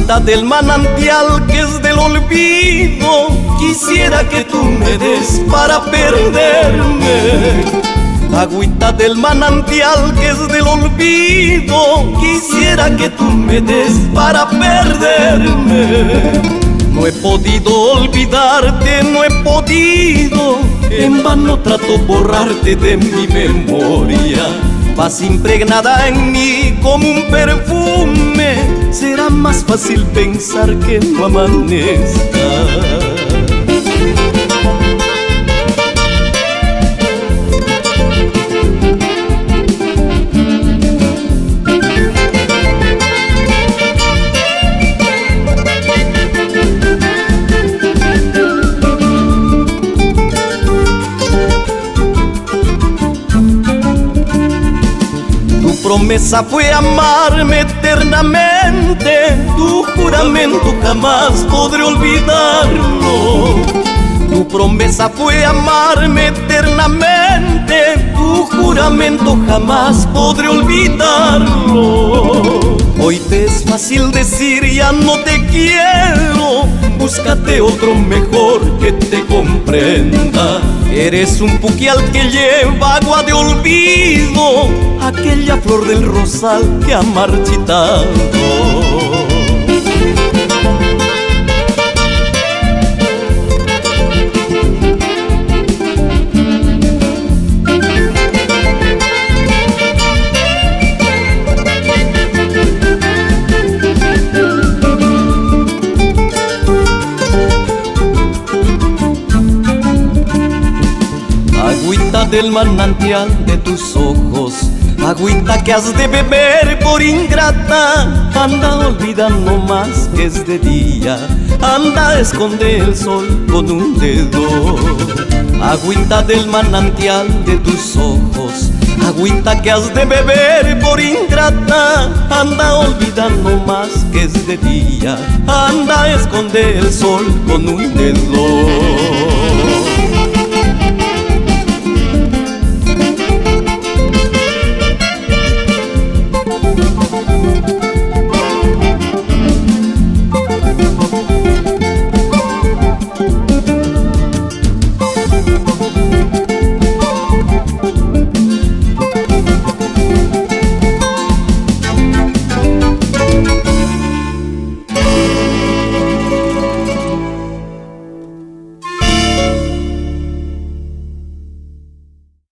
Agüita del manantial que es del olvido, quisiera que tú me des para perderme. Agüita del manantial que es del olvido, quisiera que tú me des para perderme. No he podido olvidarte, no he podido, en vano trato borrarte de mi memoria. Vas impregnada en mí como un perfume, será más fácil pensar que no amanezca. Tu promesa fue amarme eternamente, tu juramento jamás podré olvidarlo. Tu promesa fue amarme eternamente, tu juramento jamás podré olvidarlo. Hoy te es fácil decir ya no te quiero, búscate otro mejor que te comprenda. Eres un puquial que lleva agua de olvido, aquella flor del rosal que ha marchitado. Agüita del manantial de tus ojos, agüita que has de beber por ingrata. Anda, olvida no más que es de día, anda, esconde el sol con un dedo. Agüita del manantial de tus ojos, agüita que has de beber por ingrata. Anda, olvida no más que es de día, anda, esconde el sol con un dedo.